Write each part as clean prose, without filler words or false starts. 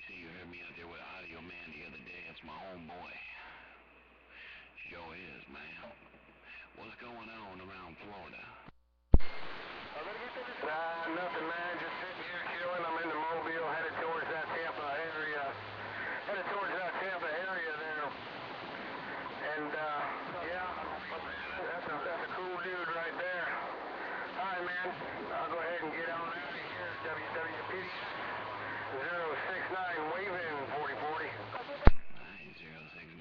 say you heard me out there with Audio Man the other day. It's my homeboy. Sure is, man. What's going on around Florida? Nothing, man. Just sitting here chilling. I'm in the Mobile, headed towards that Tampa area. Headed towards that Tampa area there. And, yeah, that's a cool dude right there. All right, man. I'll go ahead and get on out of here. WWP 069 waving 4040. 9069.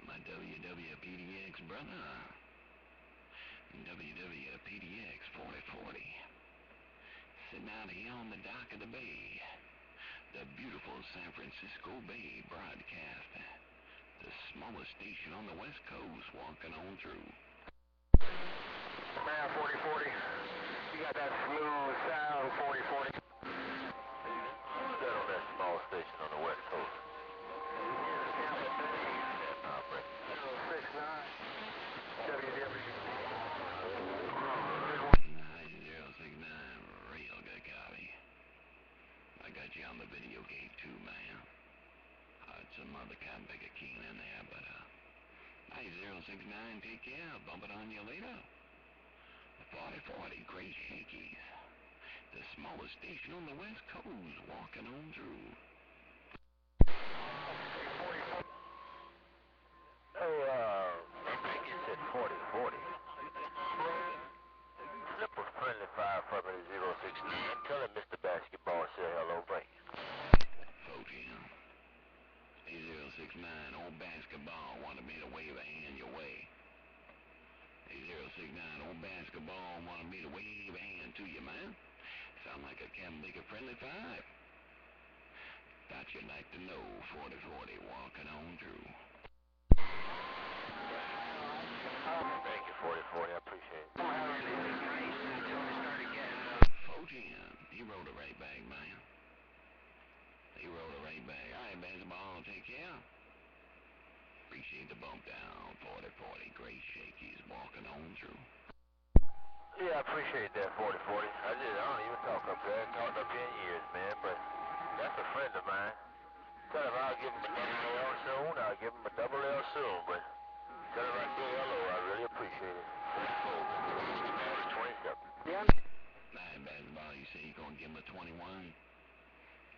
My WWPDX brother. WWPDX 4040. Sitting out here on the dock of the bay. The beautiful San Francisco Bay broadcast. The smallest station on the West Coast walking on through. Man, 4040. You got that smooth sound, 4040. Who's that on that small station on the West Coast? Tampa Bay 069 WW. 9069, real good copy. I got you on the video gate too, man. Some other kind of bigger keen in there, but 9069, take care. Bump it on you later. 4040, great shakies. The smallest station on the West Coast, walking on through. I think you said 4040. Simple friendly fire from the 069. Tell him Mr. Basketball said hello, buddy. 8069, old basketball wanted me to wave a hand your way. 8069, old basketball wanted me to wave a hand to you, man. Sound like a Cambica friendly five. Thought you'd like to know 4040 walking on through. Thank you, 4040. I appreciate it. 410, he rolled it right back, man. He rolled it right back. All right, basketball, take care. Appreciate the bump down. 4040, great shakies walking on through. Yeah, I appreciate that, 4040. I don't even talk up there. I haven't talked up here in years, man, but that's a friend of mine. Tell him I'll give him a double L soon. I'll give him a double L soon, but tell him I say hello. I really appreciate it. 27. Yeah. All right, basketball, you say you're going to give him a 21?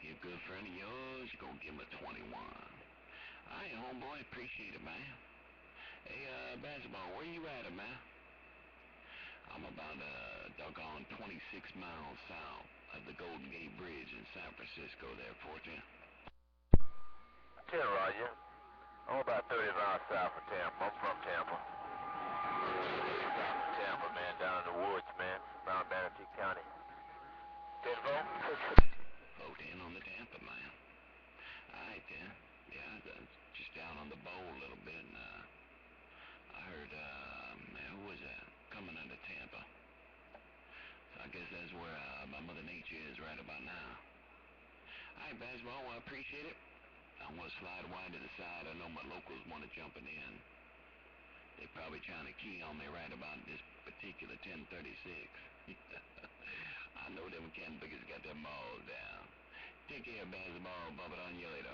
He a good friend of yours, you're going to give him a 21. All right, homeboy, appreciate it, man. Hey, basketball, where you at, man? I'm about, doggone 26 miles south of the Golden Gate Bridge in San Francisco there, 410. 10, Roger. I'm about 30 miles south of Tampa. I'm from Tampa. South of Tampa, man, down in the woods, man. Around Manatee County. 10 vote? 410 on the Tampa, man. All right, then. Yeah, just down on the bowl a little bit, and, I heard, man, who was that? Coming out of Tampa. So I guess that's where, my Mother Nature is right about now. All right, basketball, well, I appreciate it. I'm going to slide wide to the side. I know my locals want to jumping in. They're probably trying to key on me right about this particular 1036. I know them Cambicas got their balls down. Take care, basketball. Bump it on you later.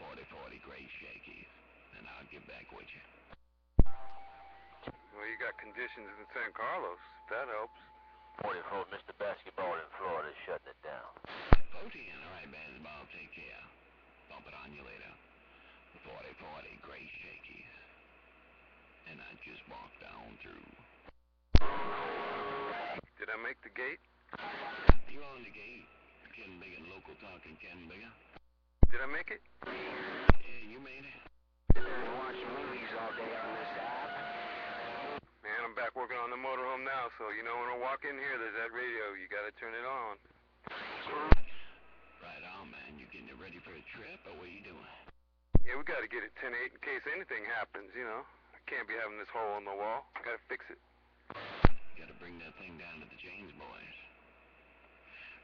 4040, great shakies. And I'll get back with you. Well, you got conditions in San Carlos. That helps. 44, Mr. Basketball in Florida is shutting it down. 410, all right, basketball. Take care. Bump it on you later. 4040, great shakies. And I just walked on through. Did I make the gate? You on the gate? Cambica, local talking Cambica. Did I make it? Yeah, you made it. Watching movies all day on this app. Man, I'm back working on the motorhome now, so you know when I walk in here, there's that radio. You gotta turn it on. Right on, man. You getting it ready for a trip, or what are you doing? Yeah, we gotta get it 10-8 in case anything happens, you know. I can't be having this hole in the wall. Gotta fix it. You gotta bring that thing down to the James boys.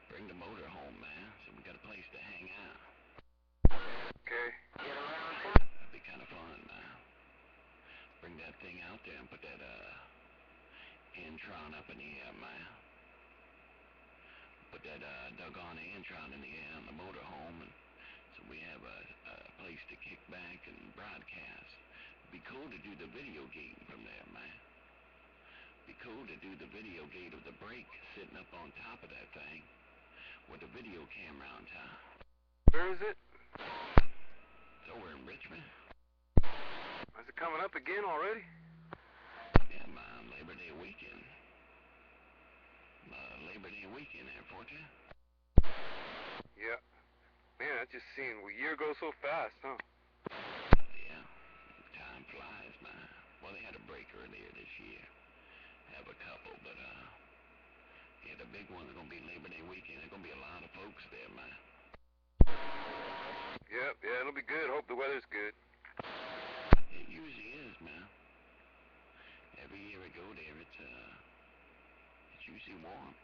Bring the motor home, man, so we got a place to hang out. Okay. That'd be kind of fun, man. Bring that thing out there and put that, Intron up in the air, man. Put put that doggone Antron in the air on the motorhome, and so we have a place to kick back and broadcast. Be cool to do the video gate from there, man. Be cool to do the video gate of the break sitting up on top of that thing with a video camera on top. Where is it? It's over in Richmond. Is it coming up again already? Yeah, man, Labor Day weekend. Labor Day weekend there, Fortune. Yeah. Man, that just seemed a year goes so fast, huh? Yeah, time flies, man. Well, they had a break earlier this year. Have a couple, but yeah, the big one's gonna be Labor Day weekend. There's gonna be a lot of folks there, man. Yep, yeah, it'll be good. Hope the weather's good. It usually is, man. Every year we go there, it's usually warm.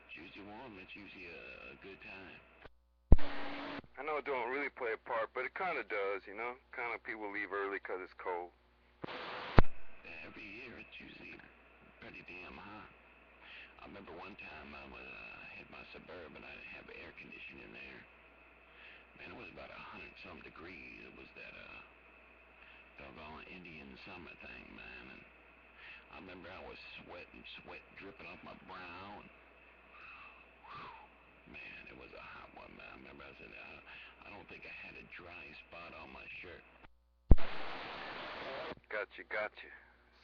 It's usually warm. It's usually a good time. I know it don't really play a part, but it kind of does, you know? Kind of people leave early because it's cold. Every year it's usually pretty damn hot. I remember one time I had my Suburban. I didn't have air conditioning there. Man, it was about 100-some degrees. It was that doggone Indian summer thing, man. And I remember I was sweating, sweat dripping off my brow. And, whew, man, it was a hot one, man. I remember I said, I don't think I had a dry spot on my shirt. Gotcha.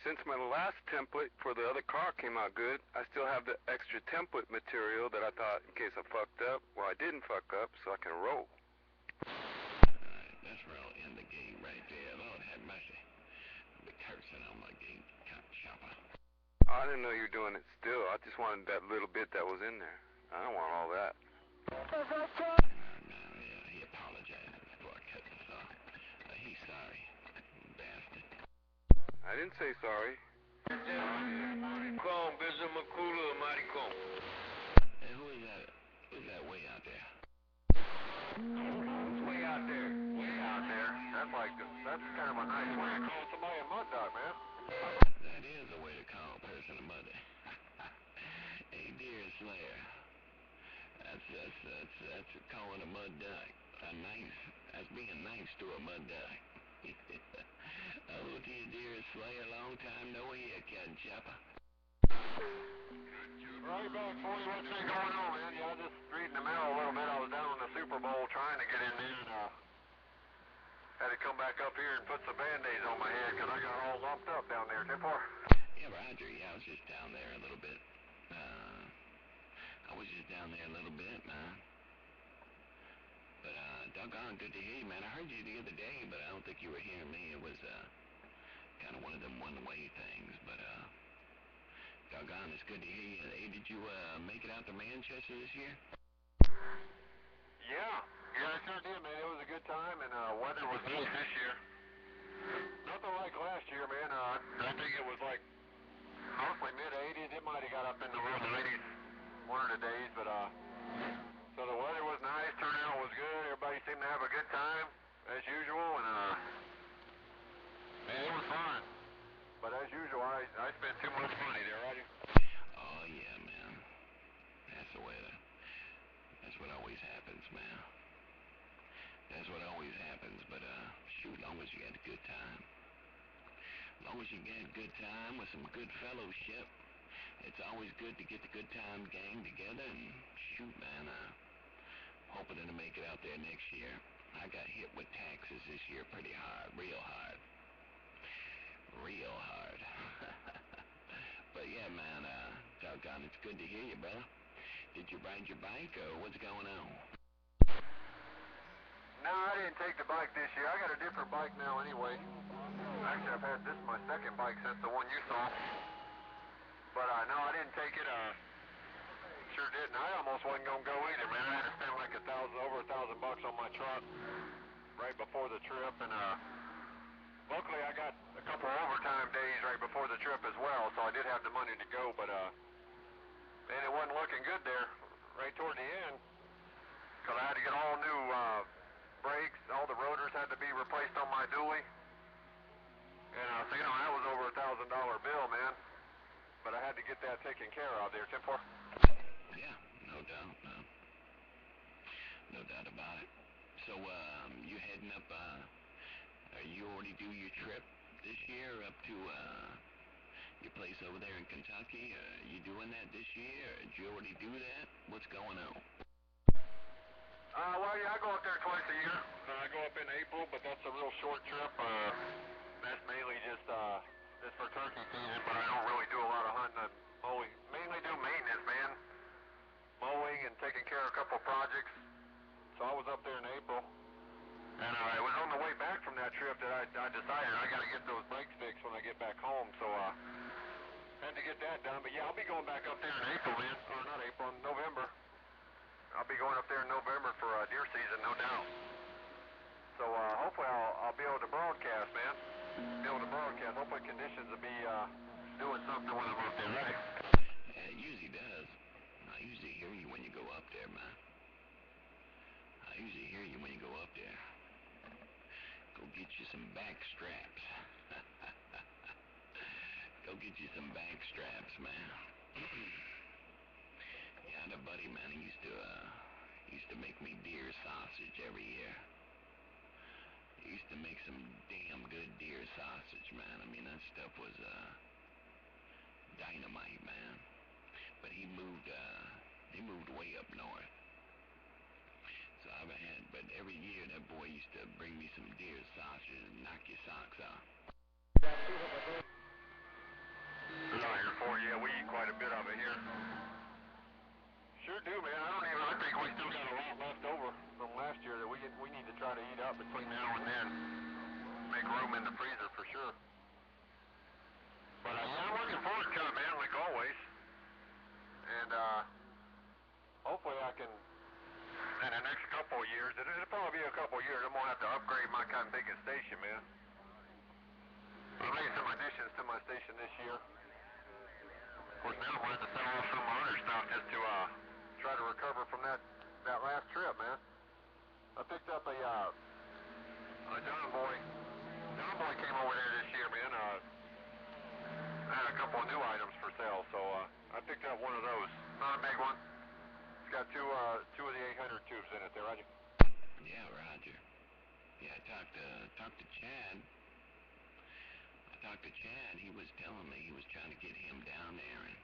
Since my last template for the other car came out good, I still have the extra template material that I thought in case I fucked up. Well, I didn't fuck up, so I can roll. Alright, that's where I'll end the game right there. Lord have mercy. I'll be cursing on my game, cop chopper. I didn't know you were doing it still. I just wanted that little bit that was in there. I don't want all that. No, yeah, he apologized before I cut this off. He's sorry, bastard. I didn't say sorry. Maricón, beso my culo, maricón. Hey, who is that? Who's that way out there? Way out there. Way out there. That's kind of a nice way to call somebody a mud dog, man. That is a way to call a person a mother. Hey, Deerslayer. That's calling a mud duck. That's being nice to a mud duck. Hello to you, Deerslayer. Long time no hear, Captain Chopper. Right back, 40. What's been going on, man? Yeah, I just reading the mail a little bit. I was down in the Super Bowl trying to get in there and had to come back up here and put some Band-Aids on my head because I got all lumped up down there. Tip-4. Yeah, Roger. Yeah, I was just down there a little bit. Man. But, doggone good to hear you, man. I heard you the other day, but I don't think you were hearing me. It was, kind of one of them one-way things, but, doggone, it's good to hear you. Hey, did you, make it out to Manchester this year? Yeah, I sure did, man. It was a good time, and weather was nice this year. Nothing like last year, man. I think it was like mostly mid-80s. It might have got up in the low 90s one of the days, but so the weather was nice, turnout was good. Everybody seemed to have a good time as usual, and man, it was fun. But as usual, I spent too much money there, Roger. Oh, yeah, man. That's the way that's what always happens, man. That's what always happens, but, shoot, long as you got a good time. Long as you get a good time with some good fellowship, it's always good to get the good time gang together, and shoot, man, hoping to make it out there next year. I got hit with taxes this year pretty hard, real hard. But yeah, man, doggone, it's good to hear you, brother. Did you ride your bike, or what's going on? No, I didn't take the bike this year. I got a different bike now anyway. Actually, I've had this my second bike since the one you saw. But no, I didn't take it. Sure didn't. I almost wasn't gonna go either, man. I had to spend like over $1,000 on my truck right before the trip, and luckily I got a couple overtime days right before the trip as well, so I did have the money to go. But man, it wasn't looking good there right toward the end, because I had to get all new brakes. All the rotors had to be replaced on my dually, and so you know that was over $1,000 bill, man. But I had to get that taken care of there, 10-4. Yeah, no no doubt, no. No doubt about it. So, you heading up, you already do your trip this year up to, your place over there in Kentucky? Are you doing that this year? Or did you already do that? What's going on? Well, yeah, I go up there twice a year. I go up in April, but that's a real short trip. That's mainly just for turkey season, but I don't really do a lot of hunting and mowing. Mainly do maintenance, man. Mowing and taking care of a couple of projects. So I was up there in April. And it was on the way back from that trip that I decided I got to get those brakes fixed when I get back home. So had to get that done. But yeah, I'll be going back up there in April, man. Or not April, in November. I'll be going up there in November for deer season, no doubt. So hopefully I'll be able to broadcast, man. Be able to broadcast. Hopefully conditions will be doing something when I'm up there, right? Yeah, it usually does. I usually hear you when you go up there, man. I usually hear you when you go up there. Go get you some back straps. Go get you some back straps, man. Yeah, I had a buddy, man, he used to make me deer sausage every year. He used to make some damn good deer sausage, man. I mean, that stuff was, dynamite, man. But he moved way up north. So but every year that boy used to bring me some deer sausage and knock your socks off. Yeah, we eat quite a bit of it here. Sure do, man. I think we still got a lot left over from last year that we need to try to eat up between now and then. Make room in the freezer for sure. But yeah, I'm looking forward to it, man, like always. And hopefully I can, in the next couple of years, it'll probably be a couple of years, I'm going to have to upgrade my cotton picking station, man. I made some additions to my station this year. Of course, now I'm going to have to sell off some other stuff just to try to recover from that last trip, man. I picked up a John Boy. John Boy came over there this year, man. I had a couple of new items for sale, so I picked up one of those. Not a big one. It's got two of the 800 tubes in it there, Roger. Yeah, Roger. Yeah, I talked to Chad. He was telling me he was trying to get him down there, and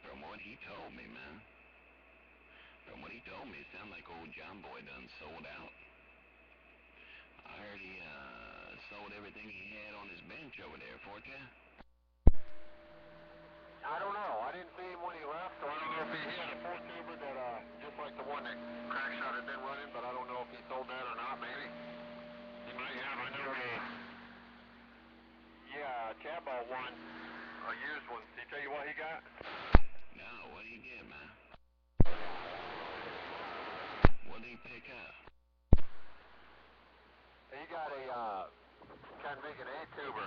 from what he told me, man, it sounded like old John Boy done sold out. I heard he sold everything he had on his bench over there, Forte. I don't know. I didn't see him when he left, so I don't know if he had a 4-tuber that, just like the one that Crackshot had been running, but I don't know if he sold that or not, maybe. He might have. I know, yeah, Chad bought one, a used one. Did he tell you what he got? No, what did he get, man? What did he pick up? He got a, kind of make an 8-tuber,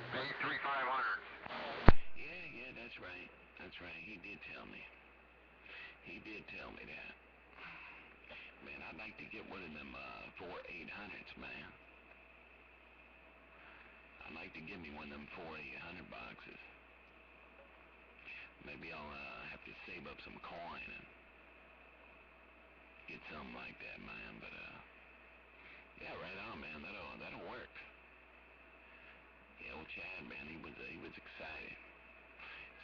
the A3500s. Yeah, that's right. He did tell me that. Man, I'd like to get one of them 4 800s, man. I'd like to give me one of them 4 800 boxes. Maybe I'll have to save up some coin and get something like that, man. But yeah, right on, man. That'll work. Yeah, old Chad, man, he was excited.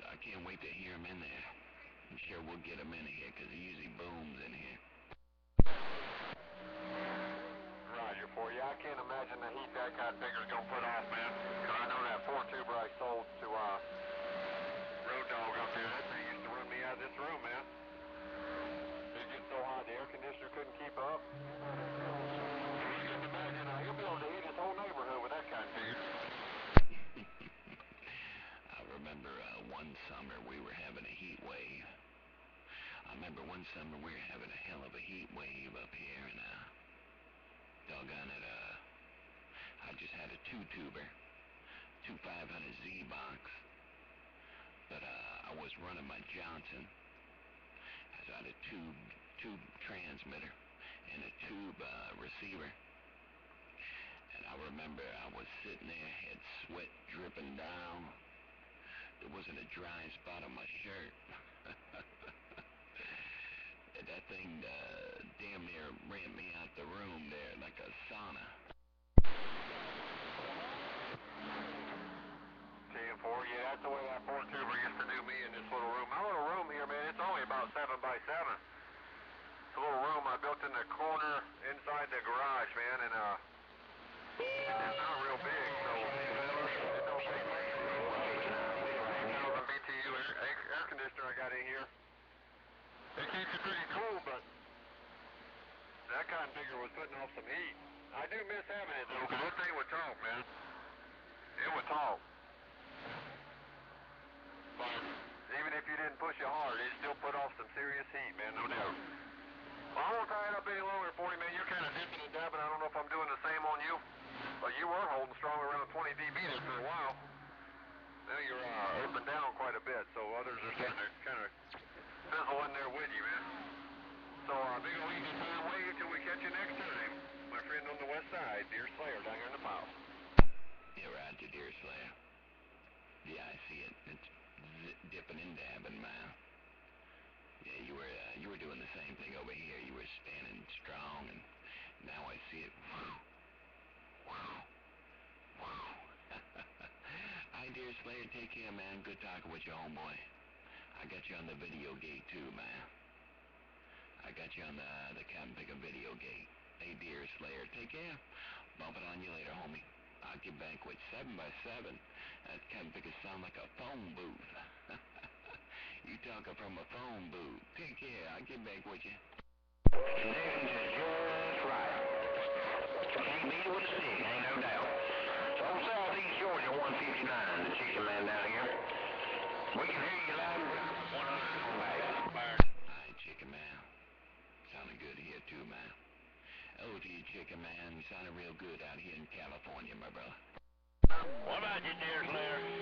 So I can't wait to hear him in there. I'm sure we'll get him in here because he usually booms in here. Roger, for you. I can't imagine the heat that kind of picker's gonna put off, man. Cause I know that 4-tuber I sold to Road Dog up there. That thing used to run me out of this room, man. It gets so hot, the air conditioner couldn't keep up. I can imagine he'll be able to heat his whole neighborhood with that kind of picker. I remember one summer we were having a heat wave. I hell of a heat wave up here, and doggone it, I just had a 2-tuber, 2500Z box, but I was running my Johnson. So I had a tube transmitter and a tube receiver. And I remember I was sitting there, had sweat dripping down. There wasn't a dry spot on my shirt. sauna. TM4, yeah, that's the way that four tuber used to do me in this little room. My little room here, man, it's only about 7 by 7. It's a little room I built in the corner inside the garage, man, and it's not real big, so it don't take much. 10,000 BTU air conditioner I got in here. It keeps it pretty cool, but that kind of bigger was putting off some heat. I do miss having it though, because that thing would talk, man. It would talk. But even if you didn't push it hard, it still put off some serious heat, man, no doubt. Well, I won't tie it up any longer for you, man. You're kind of dipping and dabbing. I don't know if I'm doing the same on you. But you were holding strong around 20 dB there for a while. Now you're up and down quite a bit, so others are starting to kind of fizzle in there with you, man. So, big ol' easy time. Wait till we catch you next time. My friend on the west side, Deerslayer, down here in the pile. Yeah, Roger, Deerslayer. Yeah, I see it. It's dipping and dabbing, man. Yeah, you were doing the same thing over here. You were standing strong, and now I see it. Hi, Deerslayer. Take care, man. Good talking with you, homeboy. I got you on the video gate, too, man. I got you on the Captain Picker video gate. Hey, Deerslayer. Take care. Bump it on you later, homie. I'll get back with 7 by 7. That Captain Picker sound like a phone booth. You talking from a phone booth. Take care. I'll get back with you. Conditions is just right. Can't beat it with a stick, ain't no doubt. So southeast Georgia 159, the chicken man down here. We can hear you loud and clear. 100 on back. Hi, chicken man. Sounding good here, too, man. Oh, to you, chicken man. You sounded real good out here in California, my brother. What about you, Deerslayer?